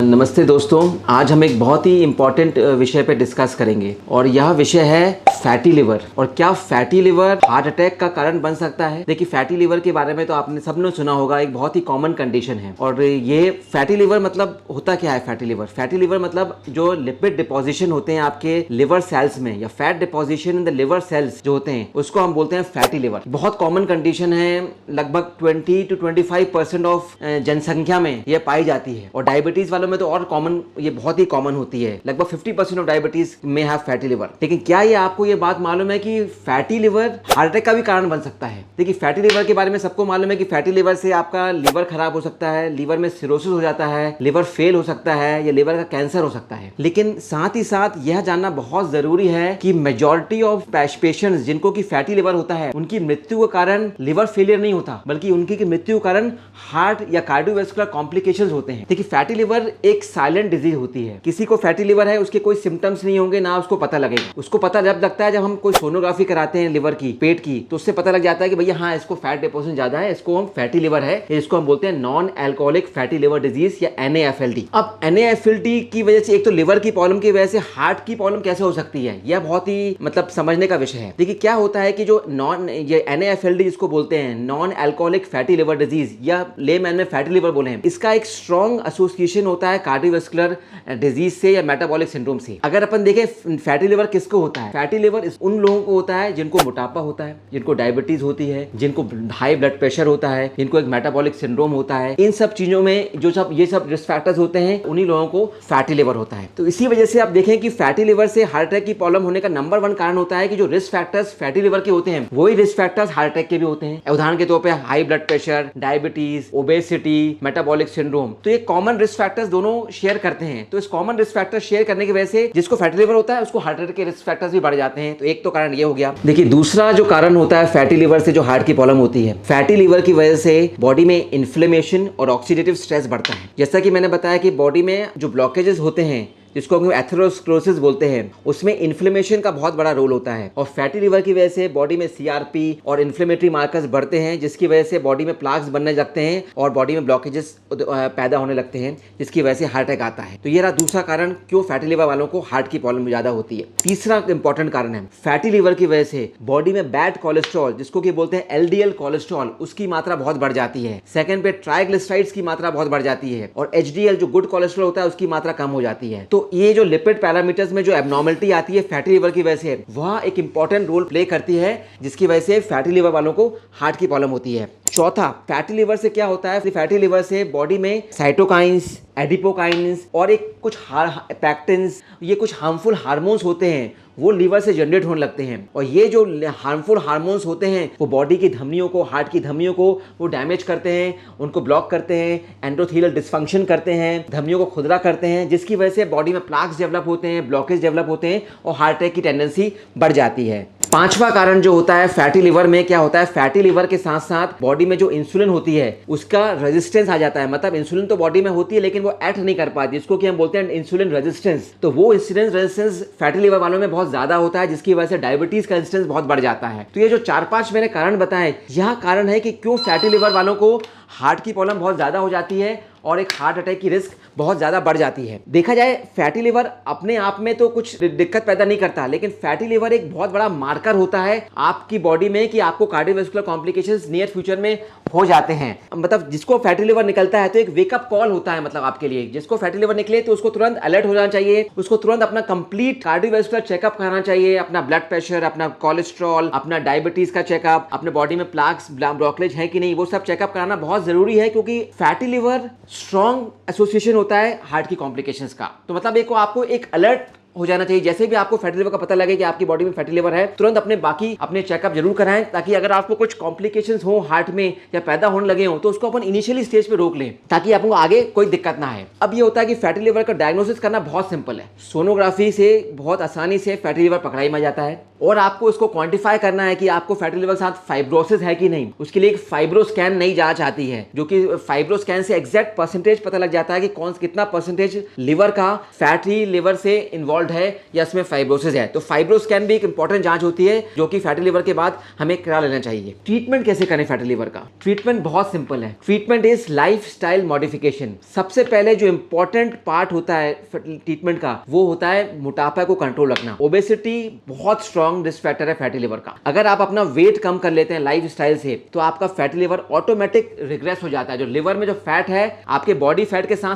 नमस्ते दोस्तों, आज हम एक बहुत ही इम्पोर्टेंट विषय पे डिस्कस करेंगे और यह विषय है फैटी लिवर। और क्या फैटी लिवर हार्ट अटैक का कारण बन सकता है? देखिए, फैटी लिवर के बारे में तो आपने सबने सुना होगा, एक बहुत ही कॉमन कंडीशन है। और ये फैटी लिवर मतलब होता क्या है? फैटी लिवर मतलब जो लिपिड डिपोजिशन होते हैं आपके लिवर सेल्स में, या fat deposition in the liver cells जो होते हैं, उसको हम बोलते हैं फैटी लिवर। बहुत कॉमन कंडीशन है, लगभग 20 to 25% ऑफ जनसंख्या में ये पाई जाती है। और डायबिटीज वालों में तो और कॉमन, ये बहुत ही कॉमन होती है। लगभग 50% ऑफ डायबिटीज में हैव फैटी लिवर। लेकिन क्या ये आपको ये बात मालूम है कि फैटी लिवर हार्ट अटैक का भी कारण बन सकता है? देखिए, फैटी लिवर के बारे में सबको मालूम है कि फैटी लिवर से आपका लिवर खराब हो सकता है, लिवर में सिरोसिस हो जाता है, लिवर फेल हो सकता है, या लिवर का कैंसर हो सकता है। लेकिन साथ ही साथ यह जानना बहुत जरूरी है कि मेजॉरिटी ऑफ पेशेंट्स जिनको की फैटी लिवर होता है, उनकी मृत्यु के कारण लिवर फेलियर नहीं होता, बल्कि उनकी मृत्यु के कारण हार्ट या कार्डियोवैस्कुलर कॉम्प्लिकेशंस होते हैं। देखिए, फैटी लिवर एक साइलेंट डिजीज होती है। किसी को फैटी लिवर है, उसके कोई सिम्टम्स नहीं होंगे, ना उसको पता लगेगा। उसको पता जब लगता है जब हम कोई सोनोग्राफी कराते हैं लिवर की, पेट की, तो उससे पता लग जाता है कि भैया हाँ, इसको फैट डिपोजिशन ज्यादा है, इसको हम फैटी लिवर है, इसको हम बोलते हैं non alcoholic fatty liver disease या NAFLD। अब NAFLD की वजह से, एक तो लिवर की प्रॉब्लम की वजह से हार्ट की प्रॉब्लम कैसे हो सकती है, यह बहुत ही मतलब समझने का विषय है। देखिए, क्या होता है कि जो ये NAFLD जिसको बोलते हैं non alcoholic fatty liver disease, या लेमैन में फैटी लिवर बोले हैं, इसका एक स्ट्रॉन्ग एसोसिएशन होता है कार्डियोवैस्कुलर डिजीज से या मेटाबॉलिक सिंड्रोम से। अगर अपन देखें फैटी लिवर किसको होता है, फैटी लिवर उन लोगों को होता है जिनको मोटापा होता है, जिनको डायबिटीज होती है, जिनको हाई ब्लड प्रेशर होता है, जिनको एक मेटाबॉलिक सिंड्रोम होता है। इन सब चीजों में जो सब ये सब रिस्क फैक्टर्स होते हैं, उन्हीं लोगों को फैटी लिवर होता है। तो इसी वजह से आप देखें कि फैटी लिवर से हार्ट अटैक की प्रॉब्लम होने का नंबर 1 कारण होता है कि जो रिस्क फैक्टर्स फैटी लिवर के होते हैं, वही रिस्क फैक्टर्स हार्ट अटैक के भी होते हैं। उदाहरण के तौर पर high blood pressure, diabetes, obesity, metabolic syndrome, तो ये कॉमन रिस्क फैक्टर्स दोनों शेयर करते हैं। तो इस कॉमन रिस्क फैक्टर शेयर करने की वजह से जिसको फैटी लिवर होता है, उसको हार्ट अटैक के रिस्क फैक्टर्स भी बढ़ जाते हैं। तो एक तो कारण ये हो गया। देखिए, दूसरा जो कारण होता है फैटी लिवर से जो हार्ट की प्रॉब्लम होती है, फैटी लिवर की वजह से बॉडी में इन्फ्लेमेशन और ऑक्सीडेटिव स्ट्रेस बढ़ता है। जैसा कि मैंने बताया कि बॉडी में जो ब्लॉकेजेस होते हैं, जिसको हम एथेरोस्क्लेरोसिस बोलते हैं, उसमें इन्फ्लेमेशन का बहुत बड़ा रोल होता है। और फैटी लिवर की वजह से बॉडी में CRP और इन्फ्लेमेटरी मार्कर्स बढ़ते हैं, जिसकी वजह से बॉडी में प्लाक्स बनने लगते हैं और बॉडी में ब्लॉकेजेस पैदा होने लगते हैं, जिसकी वजह से हार्ट अटैक आता है। तो ये रहा दूसरा कारण क्यों फैटी लिवर वालों को हार्ट की प्रॉब्लम ज्यादा होती है। तीसरा इंपॉर्टेंट कारण है, फैटी लिवर की वजह से बॉडी में बैड कोलेस्ट्रॉल, जिसको कि बोलते हैं LDL कोलेस्ट्रॉल, उसकी मात्रा बहुत बढ़ जाती है। सेकंड पे ट्राइग्लिसराइड्स की मात्रा बहुत बढ़ जाती है, और HDL जो गुड कोलेस्ट्रॉल होता है, उसकी मात्रा कम हो जाती है। तो ये जो लिपिड पैरामीटर्स में जो एब्नॉर्मलिटी आती है फैटी लिवर की वजह से, वह एक इंपॉर्टेंट रोल प्ले करती है, जिसकी वजह से फैटी लिवर वालों को हार्ट की प्रॉब्लम होती है। चौथा, फैटी लिवर से क्या होता है, फैटी लिवर से बॉडी में साइटोकाइंस, एडिपोकाइंस और एक कुछ पैक्टिन्स, ये कुछ हार्मफुल हार्मोन्स होते हैं, वो लिवर से जनरेट होने लगते हैं। और ये जो हार्मफुल हार्मोन्स होते हैं, वो बॉडी की धमनियों को, हार्ट की धमनियों को वो डैमेज करते हैं, उनको ब्लॉक करते हैं, एंडोथेलियल डिस्फंक्शन करते हैं, धमनियों को खुदरा करते हैं, जिसकी वजह से बॉडी में प्लाक्स डेवलप होते हैं, ब्लॉकेज डेवलप होते हैं और हार्ट अटैक की टेंडेंसी बढ़ जाती है। पांचवा कारण जो होता है फैटी लिवर में, क्या होता है, फैटी लिवर के साथ साथ बॉडी में जो इंसुलिन होती है, उसका रेजिस्टेंस आ जाता है। मतलब इंसुलिन तो बॉडी में होती है, लेकिन वो एक्ट नहीं कर पाती, जिसको कि हम बोलते हैं इंसुलिन रेजिस्टेंस। तो वो इंसुलिन रेजिस्टेंस फैटी लिवर वालों में बहुत ज्यादा होता है, जिसकी वजह से डायबिटीज का इंसिडेंस बहुत बढ़ जाता है। तो ये जो 4-5 मैंने कारण बताए, यह कारण है कि क्यों फैटी लिवर वालों को हार्ट की प्रॉब्लम बहुत ज्यादा हो जाती है और एक हार्ट अटैक की रिस्क बहुत ज्यादा बढ़ जाती है। देखा जाए, फैटी लिवर अपने आप में तो कुछ दिक्कत पैदा नहीं करता, लेकिन फैटी लिवर एक बहुत बड़ा मार्कर होता है आपकी बॉडी में कि आपको कार्डियोवैस्कुलर कॉम्प्लिकेशंस नियर फ्यूचर में हो जाते हैं। मतलब जिसको फैटी लिवर निकलता है, तो एक वेकअप कॉल होता है, मतलब आपके लिए जिसको फैटी लिवर निकले, तो उसको तुरंत अलर्ट हो जाना चाहिए, उसको तुरंत अपना कंप्लीट कार्डियोवैस्कुलर चेकअप कराना चाहिए, अपना ब्लड प्रेशर, अपना कोलेस्ट्रॉल, अपना डायबिटीज का चेकअप, अपने बॉडी में प्लाक्स ब्लॉकेज है कि नहीं, वो सब चेकअप कराना बहुत जरूरी है, क्योंकि फैटी लिवर स्ट्रॉन्ग एसोसिएशन होता है हार्ट की कॉम्प्लिकेशंस का। तो मतलब एक आपको एक अलर्ट हो जाना चाहिए। जैसे भी आपको फैटी लिवर का पता लगे कि आपकी बॉडी में फैटी लिवर है, तुरंत अपने चेकअप जरूर कराएं, ताकि अगर आपको कुछ कॉम्प्लिकेशंस हो हार्ट में या पैदा होने लगे हो, तो उसको अपन इनिशियली स्टेज पे रोक लें, ताकि आपको आगे कोई दिक्कत ना आए। अब ये होता है कि फैटी लिवर का डायग्नोसिस करना बहुत सिंपल है। सोनोग्राफी से बहुत आसानी से फैटी लिवर पकड़ाई में जाता है, और आपको इसको क्वांटिफाई करना है कि आपको फैटी लिवर के साथ फाइब्रोसिस है कि नहीं। उसके लिए एक फाइब्रो स्कैन नई जांच आती है, जो कि फाइब्रो स्कैन से एग्जैक्ट परसेंटेज पता लग जाता है कि कितना परसेंटेज लिवर का फैटी लिवर से इन्वॉल्व इन्वॉल्व है या इसमें फाइब्रोसिस है। तो फाइब्रो स्कैन भी एक इंपॉर्टेंट जांच होती है जो कि फैटी लिवर के बाद हमें करा लेना चाहिए। ट्रीटमेंट कैसे करें फैटी लिवर का? ट्रीटमेंट बहुत सिंपल है। Treatment is lifestyle modification. सबसे पहले जो इंपॉर्टेंट पार्ट होता है ट्रीटमेंट का वो होता है मोटापा को कंट्रोल रखना। ओबेसिटी बहुत स्ट्रॉन्ग रिस्क फैक्टर है फैटी लिवर का। अगर आप अपना वेट कम कर लेते हैं लाइफस्टाइल से तो आपका फैटी लिवर ऑटोमेटिक रिग्रेस हो जाता है। जो लिवर में जो फैट है आपके बॉडी फैट के साथ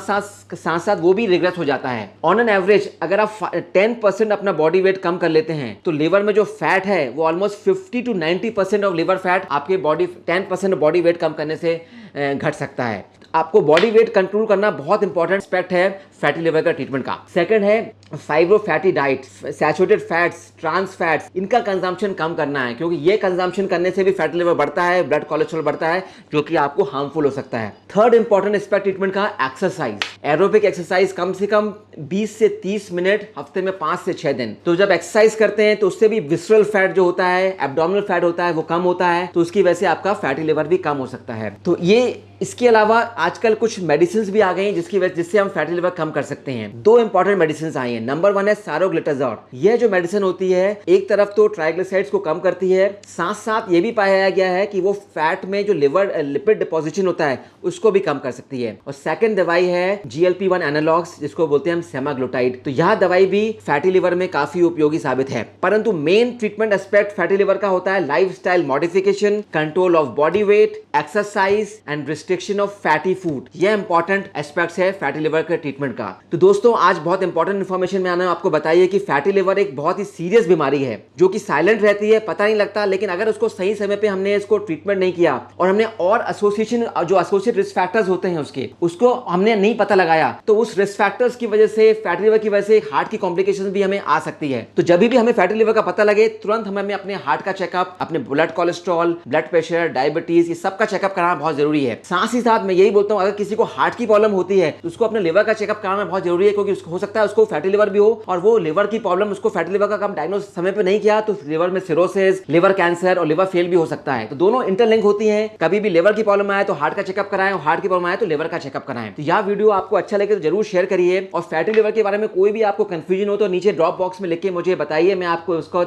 साथ वो भी रिग्रेस हो जाता है। ऑन एन एवरेज अगर आप 10% अपना बॉडी वेट कम कर लेते हैं तो लिवर में जो फैट है वो almost 50 to 90% of liver fat आपके बॉडी 10% बॉडी वेट कम करने से घट सकता है। आपको बॉडी वेट कंट्रोल करना बहुत इंपॉर्टेंट एस्पेक्ट है फैटी लिवर का ट्रीटमेंट का। सेकंड है fibro fatty diet, saturated fats, trans fats, इनका कंजम्पशन कम करना है क्योंकि ये कंजम्पशन करने से भी फैटी लिवर बढ़ता है, ब्लड कोलेस्ट्रॉल बढ़ता है जो कि आपको हार्मफुल हो सकता है। थर्ड इंपॉर्टेंट एस्पेक्ट ट्रीटमेंट का एक्सरसाइज। एरोबिक एक्सरसाइज कम से कम 20 से 30 मिनट हफ्ते में 5 से 6 दिन। तो जब एक्सरसाइज करते हैं तो उससे भी विसरल फैट जो होता है, एब्डोमिनल फैट होता है वो कम होता है, तो उसकी वजह से आपका फैटी लिवर भी कम हो सकता है। तो ये इसके अलावा आजकल कुछ मेडिसिन भी आ गई हैं जिससे हम फैटी लिवर कम कर सकते हैं। दो इंपॉर्टेंट मेडिसिन आई हैं। नंबर 1 है सारोग्लिटाजोल। यह जो मेडिसिन होती है एक तरफ तो ट्राइग्लिसराइड्स को कम करती है, साथ साथ ये भी पाया गया है कि वो फैट में जो लिवर लिपिड डिपोजिशन होता है उसको भी कम कर सकती है। और सेकंड दवाई है GLP-1 एनालॉग्स जिसको बोलते हैं हम सेमाग्लूटाइड। तो यह दवाई भी फैटी लिवर में काफी उपयोगी साबित है। परंतु main treatment aspect fatty liver का होता है lifestyle modification, control of body weight, exercise and restriction of fatty food. यह इंपॉर्टेंट एस्पेक्ट्स है फैटी लिवर के ट्रीटमेंट का। तो दोस्तों आज बहुत इंपॉर्टेंट इन्फॉर्मेशन मैंने आपको बताई है कि फैटी लिवर एक बहुत ही सीरियस बीमारी है जो कि साइलेंट रहती है, पता नहीं लगता, लेकिन अगर उसको सही समय पे हमने इसको ट्रीटमेंट नहीं किया और हमने और एसोसिएट रिस्क फैक्टर्स होते हैं उसको हमने नहीं पता लगाया तो उस रिस्क फैक्टर्स की वजह से फैटी लिवर की वजह से हार्ट की कॉम्प्लिकेशन भी हमें आ सकती है। तो जब भी हमें फैटी लिवर का पता लगे तुरंत हमें अपने हार्ट का चेकअप, अपने blood cholesterol, blood pressure, diabetes, ये सब का चेकअप कराना बहुत जरूरी है। साथ ही साथ मैं यही बोलता हूँ अगर किसी को हार्ट की प्रॉब्लम होती है तो उसको अपने लिवर का चेकअप कराना बहुत जरूरी है क्योंकि हो सकता है उसको फैटी लिवर भी हो और वो लिवर की प्रॉब्लम उसको फैटी लिवर का कम डायग्नोस समय पे नहीं किया तो लिवर में सिरोसिस, लिवर कैंसर और लिवर फेल भी हो सकता है। तो दोनों इंटरलिंक होती हैं। कभी भी लिवर की प्रॉब्लम आए तो हार्ट का चेकअप कराएं और हार्ट की प्रॉब्लम आए तो लिवर का चेकअप कराएं। तो यह वीडियो आपको अच्छा लगे तो जरूर शेयर करिए और फैटी लिवर के बारे में कोई भी आपको कंफ्यूजन हो तो नीचे ड्रॉप बॉक्स में लिख के मुझे बताइए, मैं आपको उसका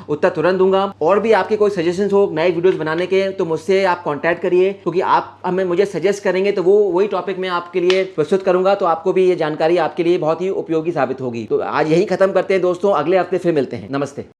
उत्तर तुरंत दूंगा। और भी आपके कोई सजेशन हो नए वीडियोस बनाने के तो मुझसे आप कॉन्टैक्ट करिए क्योंकि आप मुझे सजेस्ट करेंगे तो वही टॉपिक मैं आपके लिए प्रस्तुत करूंगा। तो आपको भी ये जानकारी आपके लिए बहुत ही उपयोगी साबित होगी। तो आज यही खत्म करते हैं दोस्तों, अगले हफ्ते फिर मिलते हैं। नमस्ते।